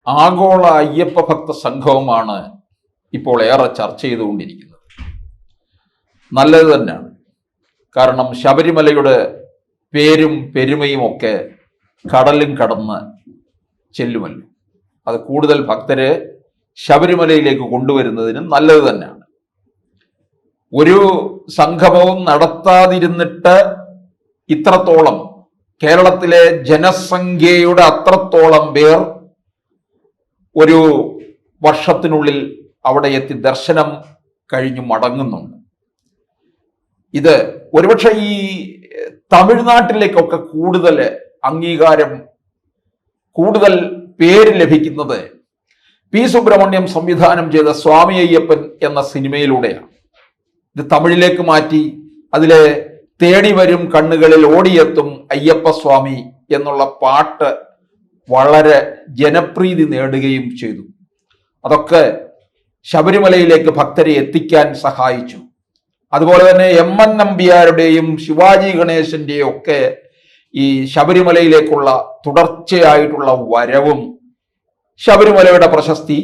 ആഗോള അയ്യപ്പ ഭക്ത സംഘവുമാണ് ഇപ്പോൾ ഏറെ ചർച്ച ചെയ്തുകൊണ്ടിരിക്കുന്നത്. നല്ലത് തന്നെയാണ്. കാരണം ശബരിമലയുടെ പേരും പെരുമയും ഒക്കെ കടലും കടന്ന് ചെല്ലുമല്ലോ. അത് കൂടുതൽ ഭക്തരെ ശബരിമലയിലേക്ക് കൊണ്ടുവരുന്നതിന് നല്ലത് തന്നെയാണ്. ഒരു സംഗമവും നടത്താതിരുന്നിട്ട് ഇത്രത്തോളം കേരളത്തിലെ ജനസംഖ്യയുടെ അത്രത്തോളം പേർ ഒരു വർഷത്തിനുള്ളിൽ അവിടെ എത്തി ദർശനം കഴിഞ്ഞു മടങ്ങുന്നുണ്ട്. ഇത് ഒരുപക്ഷെ ഈ തമിഴ്നാട്ടിലേക്കൊക്കെ കൂടുതൽ അംഗീകാരം, കൂടുതൽ പേര് ലഭിക്കുന്നത് പി സുബ്രഹ്മണ്യം സംവിധാനം ചെയ്ത സ്വാമി അയ്യപ്പൻ എന്ന സിനിമയിലൂടെയാണ്. ഇത് തമിഴിലേക്ക് മാറ്റി അതിലെ തേടി വരും കണ്ണുകളിൽ ഓടിയെത്തും അയ്യപ്പ സ്വാമി എന്നുള്ള പാട്ട് വളരെ ജനപ്രീതി നേടുകയും ചെയ്തു. അതൊക്കെ ശബരിമലയിലേക്ക് ഭക്തരെ എത്തിക്കാൻ സഹായിച്ചു. അതുപോലെ തന്നെ എം.എൻ. നമ്പ്യാരുടെയും ശിവാജി ഗണേശന്റെയും ഒക്കെ ഈ ശബരിമലയിലേക്കുള്ള തുടർച്ചയായിട്ടുള്ള വരവും ശബരിമലയുടെ പ്രശസ്തി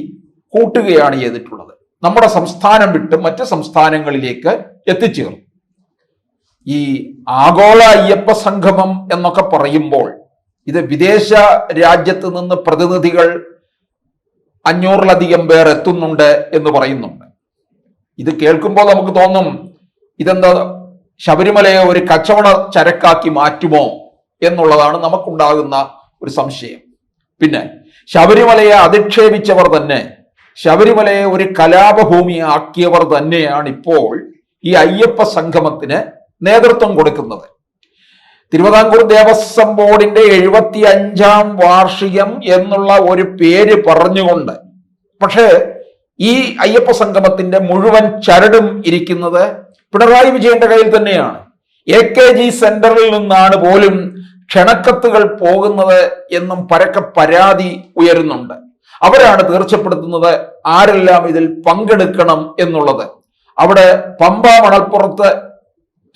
കൂട്ടുകയാണ് ചെയ്തിട്ടുള്ളത്. നമ്മുടെ സംസ്ഥാനം വിട്ട് മറ്റ് സംസ്ഥാനങ്ങളിലേക്ക് എത്തിച്ചേർന്നു. ഈ ആഗോള അയ്യപ്പ സംഗമം എന്നൊക്കെ പറയുമ്പോൾ ഇത് വിദേശ രാജ്യത്ത് നിന്ന് പ്രതിനിധികൾ 500-ലധികം പേർ എത്തുന്നുണ്ട് എന്ന് പറയുന്നുണ്ട്. ഇത് കേൾക്കുമ്പോൾ നമുക്ക് തോന്നും ഇതെന്താ ശബരിമലയെ ഒരു കച്ചവട ചരക്കാക്കി മാറ്റുമോ എന്നുള്ളതാണ് നമുക്കുണ്ടാകുന്ന ഒരു സംശയം. പിന്നെ ശബരിമലയെ അധിക്ഷേപിച്ചവർ തന്നെ, ശബരിമലയെ ഒരു കലാപഭൂമി ആക്കിയവർ തന്നെയാണ് ഇപ്പോൾ ഈ അയ്യപ്പ സംഗമത്തിന് നേതൃത്വം കൊടുക്കുന്നത്. തിരുവിതാംകൂർ ദേവസ്വം ബോർഡിന്റെ 75-ാം വാർഷികം എന്നുള്ള ഒരു പേര് പറഞ്ഞുകൊണ്ട്, പക്ഷേ ഈ അയ്യപ്പ സംഗമത്തിന്റെ മുഴുവൻ ചരടും ഇരിക്കുന്നത് പിണറായി വിജയന്റെ കയ്യിൽ തന്നെയാണ്. AKG സെന്ററിൽ നിന്നാണ് പോലും ക്ഷണക്കത്തുകൾ പോകുന്നത് എന്നും പരക്കെ പരാതി ഉയരുന്നുണ്ട്. അവരാണ് തീർച്ചപ്പെടുത്തുന്നത് ആരെല്ലാം ഇതിൽ പങ്കെടുക്കണം എന്നുള്ളത്. അവിടെ പമ്പ മണൽപ്പുറത്ത്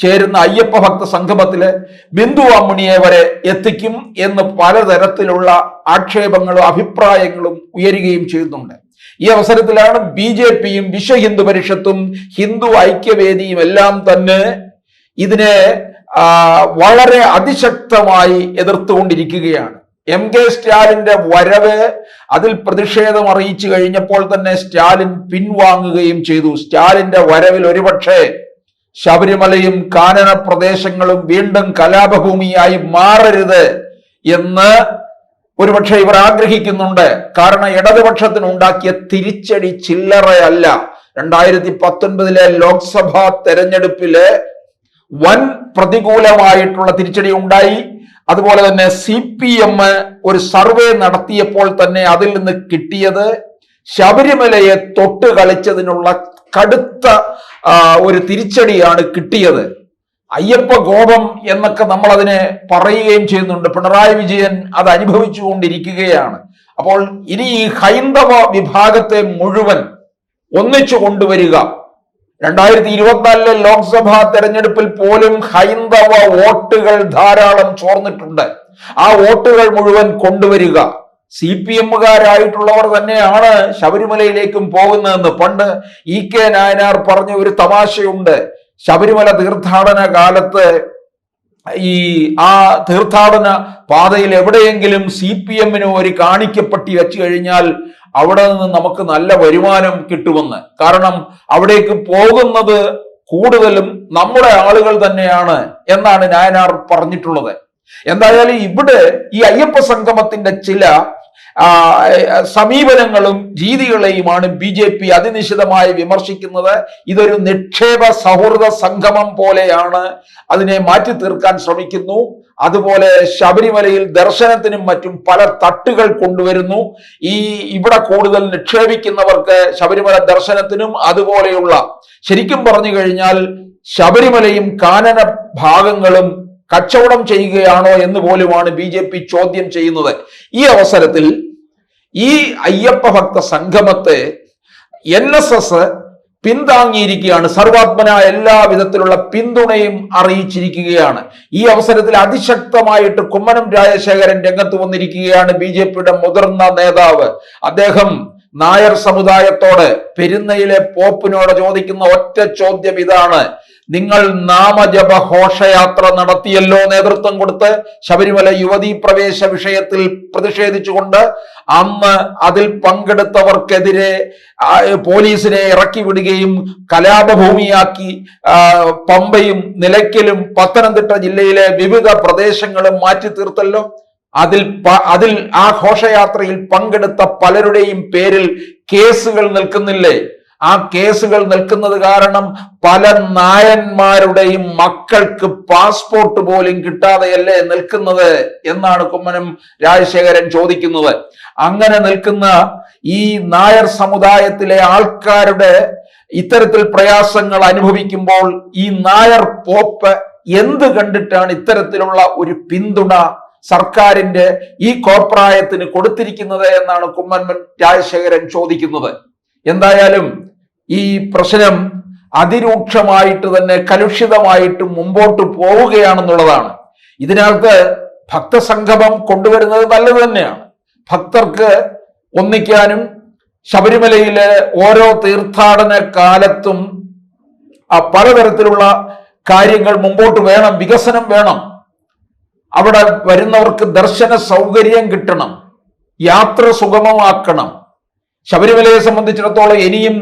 ചേരുന്ന അയ്യപ്പ ഭക്ത സംഗമത്തില് ബിന്ദു അമ്മിണിയെ വരെ എത്തിക്കും എന്ന് പലതരത്തിലുള്ള ആക്ഷേപങ്ങളും അഭിപ്രായങ്ങളും ഉയരുകയും ചെയ്യുന്നുണ്ട്. ഈ അവസരത്തിലാണ് BJPയും വിശ്വ ഹിന്ദു പരിഷത്തും ഹിന്ദു ഐക്യവേദിയും എല്ലാം തന്നെ ഇതിനെ വളരെ അതിശക്തമായി എതിർത്തുകൊണ്ടിരിക്കുകയാണ്. MK സ്റ്റാലിന്റെ വരവ് അതിൽ പ്രതിഷേധം അറിയിച്ചു കഴിഞ്ഞപ്പോൾ തന്നെ സ്റ്റാലിൻ പിൻവാങ്ങുകയും ചെയ്തു. സ്റ്റാലിന്റെ വരവിൽ ഒരുപക്ഷെ ശബരിമലയും കാനന പ്രദേശങ്ങളും വീണ്ടും കലാപഭൂമിയായി മാറരുത് എന്ന് ഒരുപക്ഷെ ഇവർ ആഗ്രഹിക്കുന്നുണ്ട്. കാരണം ഇടതുപക്ഷത്തിന് ഉണ്ടാക്കിയ തിരിച്ചടി ചില്ലറയല്ല. 2019 ലോക്സഭാ തെരഞ്ഞെടുപ്പില് വൻ പ്രതികൂലമായിട്ടുള്ള തിരിച്ചടി ഉണ്ടായി. അതുപോലെ തന്നെ CPM ഒരു സർവേ നടത്തിയപ്പോൾ തന്നെ അതിൽ നിന്ന് കിട്ടിയത് ശബരിമലയെ തൊട്ട് കളിച്ചതിനുള്ള കടുത്ത ഒരു തിരിച്ചടിയാണ് കിട്ടിയത്. അയ്യപ്പ കോപം എന്നൊക്കെ നമ്മൾ അതിനെ പറയുകയും ചെയ്യുന്നുണ്ട്. പിണറായി വിജയൻ അത് അനുഭവിച്ചു കൊണ്ടിരിക്കുകയാണ്. അപ്പോൾ ഇനി ഈ ഹൈന്ദവ വിഭാഗത്തെ മുഴുവൻ ഒന്നിച്ചു കൊണ്ടുവരിക. 2024 ലോക്സഭാ തെരഞ്ഞെടുപ്പിൽ പോലും ഹൈന്ദവ വോട്ടുകൾ ധാരാളം ചോർന്നിട്ടുണ്ട്. ആ വോട്ടുകൾ മുഴുവൻ കൊണ്ടുവരിക. CPM-കാരായിട്ടുള്ളവർ തന്നെയാണ് ശബരിമലയിലേക്കും പോകുന്നതെന്ന് പണ്ട് EK നായനാർ പറഞ്ഞ ഒരു തമാശയുണ്ട്. ശബരിമല തീർത്ഥാടന കാലത്ത് ആ തീർത്ഥാടന പാതയിൽ എവിടെയെങ്കിലും CPM-ന് ഒരു കാണിക്കപ്പെട്ടി വെച്ച് കഴിഞ്ഞാൽ അവിടെ നിന്ന് നമുക്ക് നല്ല വരുമാനം കിട്ടുമെന്ന്. കാരണം അവിടേക്ക് പോകുന്നത് കൂടുതലും നമ്മുടെ ആളുകൾ തന്നെയാണ് എന്നാണ് നായനാർ പറഞ്ഞിട്ടുള്ളത്. എന്തായാലും ഇവിടെ ഈ അയ്യപ്പ സംഗമത്തിന്റെ ചില സമീപനങ്ങളും രീതികളെയുമാണ് BJP അതിനിശിതമായി വിമർശിക്കുന്നത്. ഇതൊരു നിക്ഷേപ സൗഹൃദ സംഗമം പോലെയാണ്, അതിനെ മാറ്റി തീർക്കാൻ ശ്രമിക്കുന്നു. അതുപോലെ ശബരിമലയിൽ ദർശനത്തിനും മറ്റും പല തട്ടുകൾ കൊണ്ടുവരുന്നു. ഇവിടെ കൂടുതൽ നിക്ഷേപിക്കുന്നവർക്ക് ശബരിമല ദർശനത്തിനും അതുപോലെയുള്ള, ശരിക്കും പറഞ്ഞു കഴിഞ്ഞാൽ ശബരിമലയും കാനന ഭാഗങ്ങളും കച്ചവടം ചെയ്യുകയാണോ എന്ന് പോലുമാണ് BJP ചോദ്യം ചെയ്യുന്നത്. ഈ അവസരത്തിൽ ഈ അയ്യപ്പ ഭക്ത സംഗമത്തെ NSS പിന്താങ്ങിയിരിക്കുകയാണ്. സർവാത്മന എല്ലാ വിധത്തിലുള്ള പിന്തുണയും അറിയിച്ചിരിക്കുകയാണ്. ഈ അവസരത്തിൽ അതിശക്തമായിട്ട് കുമ്മനം രാജശേഖരൻ രംഗത്ത് വന്നിരിക്കുകയാണ്. BJPയുടെ മുതിർന്ന നേതാവ്. അദ്ദേഹം നായർ സമുദായത്തോട്, പെരുന്നയിലെ പോപ്പിനോട് ചോദിക്കുന്ന ഒറ്റ ചോദ്യം ഇതാണ്: നിങ്ങൾ നാമജപ ഘോഷയാത്ര നടത്തിയല്ലോ നേതൃത്വം കൊടുത്ത് ശബരിമല യുവതീ പ്രവേശ വിഷയത്തിൽ പ്രതിഷേധിച്ചുകൊണ്ട്. അന്ന് അതിൽ പങ്കെടുത്തവർക്കെതിരെ പോലീസിനെ ഇറക്കി വിടുകയും കലാപഭൂമിയാക്കി പമ്പയും നിലയ്ക്കലും പത്തനംതിട്ട ജില്ലയിലെ വിവിധ പ്രദേശങ്ങളും മാറ്റി തീർത്തല്ലോ. അതിൽ ആ ഘോഷയാത്രയിൽ പങ്കെടുത്ത പലരുടെയും പേരിൽ കേസുകൾ നിൽക്കുന്നില്ലേ? ആ കേസുകൾ നിൽക്കുന്നത് കാരണം പല നായന്മാരുടെയും മക്കൾക്ക് പാസ്പോർട്ട് പോലും കിട്ടാതെയല്ലേ നിൽക്കുന്നത് എന്നാണ് കുമ്മനം രാജശേഖരൻ ചോദിക്കുന്നത്. അങ്ങനെ നിൽക്കുന്ന ഈ നായർ സമുദായത്തിലെ ആൾക്കാരുടെ ഇത്തരത്തിൽ പ്രയാസങ്ങൾ അനുഭവിക്കുമ്പോൾ ഈ നായർ പോപ്പ് എന്ത് കണ്ടിട്ടാണ് ഇത്തരത്തിലുള്ള ഒരു പിന്തുണ സർക്കാരിന്റെ ഈ കോപ്രായത്തിന് കൊടുത്തിരിക്കുന്നത് എന്നാണ് കുമ്മനം രാജശേഖരൻ ചോദിക്കുന്നത്. എന്തായാലും ഈ പ്രശ്നം അതിരൂക്ഷമായിട്ട് തന്നെ കലുഷിതമായിട്ട് മുമ്പോട്ട് പോവുകയാണെന്നുള്ളതാണ്. ഇതിനകത്ത് ഭക്തസംഗമം കൊണ്ടുവരുന്നത് നല്ലത് തന്നെയാണ്. ഭക്തർക്ക് ഒന്നിക്കാനും ശബരിമലയിലെ ഓരോ തീർത്ഥാടന കാലത്തും പലതരത്തിലുള്ള കാര്യങ്ങൾ മുമ്പോട്ട് വേണം, വികസനം വേണം. അവിടെ വരുന്നവർക്ക് ദർശന സൗകര്യം കിട്ടണം, യാത്ര സുഗമമാക്കണം. ശബരിമലയെ സംബന്ധിച്ചിടത്തോളം ഇനിയും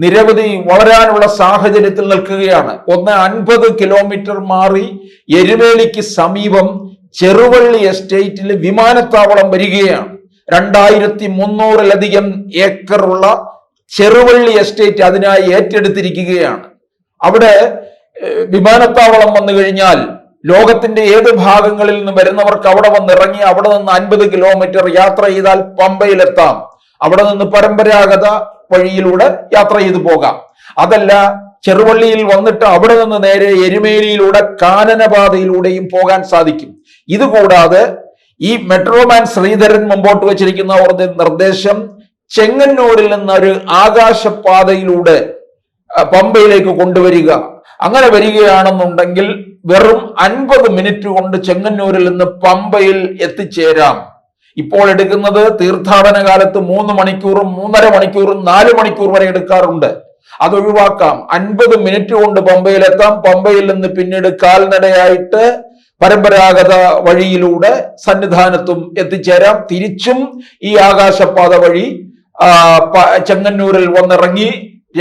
നിരവധി വളരാനുള്ള സാഹചര്യത്തിൽ നിൽക്കുകയാണ്. 50 കിലോമീറ്റർ മാറി എരുമേലിക്ക് സമീപം ചെറുവള്ളി എസ്റ്റേറ്റിൽ വിമാനത്താവളം വരികയാണ്. 2300-ലധികം ഏക്കറുള്ള ചെറുവള്ളി എസ്റ്റേറ്റ് അതിനായി ഏറ്റെടുത്തിരിക്കുകയാണ്. അവിടെ വിമാനത്താവളം വന്നു കഴിഞ്ഞാൽ ലോകത്തിന്റെ ഏത് ഭാഗങ്ങളിൽ നിന്ന് വരുന്നവർക്ക് അവിടെ വന്നിറങ്ങി അവിടെ നിന്ന് 50 കിലോമീറ്റർ യാത്ര ചെയ്താൽ പമ്പയിലെത്താം. അവിടെ നിന്ന് പരമ്പരാഗത വഴിയിലൂടെ യാത്ര ചെയ്തു പോകാം. അതല്ല, ചെറുവള്ളിയിൽ വന്നിട്ട് അവിടെ നിന്ന് നേരെ എരുമേലിയിലൂടെ കാനനപാതയിലൂടെയും പോകാൻ സാധിക്കും. ഇതുകൂടാതെ ഈ മെട്രോമാൻ ശ്രീധരൻ മുമ്പോട്ട് വെച്ചിരിക്കുന്ന ഒരു നിർദ്ദേശം ചെങ്ങന്നൂരിൽ നിന്നൊരു ആകാശപാതയിലൂടെ പമ്പയിലേക്ക് കൊണ്ടുവരിക. അങ്ങനെ വരികയാണെന്നുണ്ടെങ്കിൽ വെറും 50 മിനിറ്റ് കൊണ്ട് ചെങ്ങന്നൂരിൽ നിന്ന് പമ്പയിൽ എത്തിച്ചേരാം. ഇപ്പോൾ എടുക്കുന്നത് തീർത്ഥാടന കാലത്ത് 3 മണിക്കൂറും 3.5 മണിക്കൂറും 4 മണിക്കൂർ വരെ എടുക്കാറുണ്ട്. അതൊഴിവാക്കാം. 50 മിനിറ്റ് കൊണ്ട് പമ്പയിലെത്താം. പമ്പയിൽ നിന്ന് പിന്നീട് കാൽനടയായിട്ട് പരമ്പരാഗത വഴിയിലൂടെ സന്നിധാനത്തും എത്തിച്ചേരാം. തിരിച്ചും ഈ ആകാശപാത വഴി ചെങ്ങന്നൂരിൽ വന്നിറങ്ങി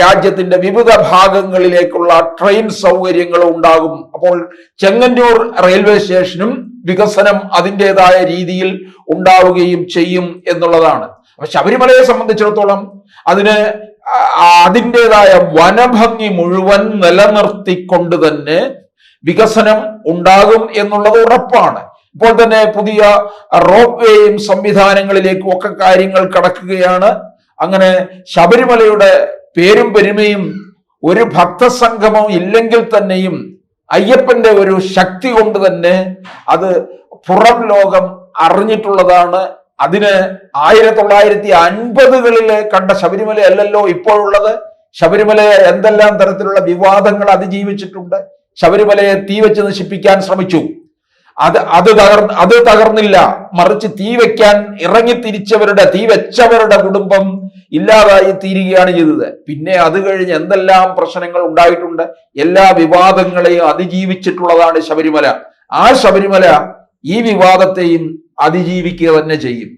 രാജ്യത്തിന്റെ വിവിധ ഭാഗങ്ങളിലേക്കുള്ള ട്രെയിൻ സൗകര്യങ്ങളും ഉണ്ടാകും. അപ്പോൾ ചെങ്ങന്നൂർ റെയിൽവേ സ്റ്റേഷനും വികസനം അതിൻ്റെതായ രീതിയിൽ ഉണ്ടാവുകയും ചെയ്യും എന്നുള്ളതാണ്. അപ്പൊ ശബരിമലയെ സംബന്ധിച്ചിടത്തോളം അതിൻ്റെതായ വനഭംഗി മുഴുവൻ നിലനിർത്തിക്കൊണ്ട് തന്നെ വികസനം ഉണ്ടാകും എന്നുള്ളത് ഉറപ്പാണ്. ഇപ്പോൾ തന്നെ പുതിയ റോപ്പ് വേയും സംവിധാനങ്ങളിലേക്കും ഒക്കെ കാര്യങ്ങൾ കടക്കുകയാണ്. അങ്ങനെ ശബരിമലയുടെ പേരും പെരുമയും ഒരു ഭക്തസംഗമം ഇല്ലെങ്കിൽ തന്നെയും അയ്യപ്പന്റെ ഒരു ശക്തി കൊണ്ട് തന്നെ അത് പുറം ലോകം അറിഞ്ഞിട്ടുള്ളതാണ്. അതിന് 1950-കളിലെ കണ്ട ശബരിമല അല്ലല്ലോ ഇപ്പോഴുള്ളത്. ശബരിമലയെ എന്തെല്ലാം തരത്തിലുള്ള വിവാദങ്ങൾ അതിജീവിച്ചിട്ടുണ്ട്. ശബരിമലയെ തീ വെച്ച് നശിപ്പിക്കാൻ ശ്രമിച്ചു. അത് തകർന്നില്ല. മറിച്ച് തീ വെക്കാൻ തീ വെച്ചവരുടെ കുടുംബം ഇല്ലാതായി തീരുകയാണ് ചെയ്തത്. പിന്നെ അത് കഴിഞ്ഞ് എന്തെല്ലാം പ്രശ്നങ്ങൾ ഉണ്ടായിട്ടുണ്ട്. എല്ലാ വിവാദങ്ങളെയും അതിജീവിച്ചിട്ടുള്ളതാണ് ശബരിമല. ആ ശബരിമല ഈ വിവാദത്തെയും അതിജീവിക്കുക തന്നെ ചെയ്യും.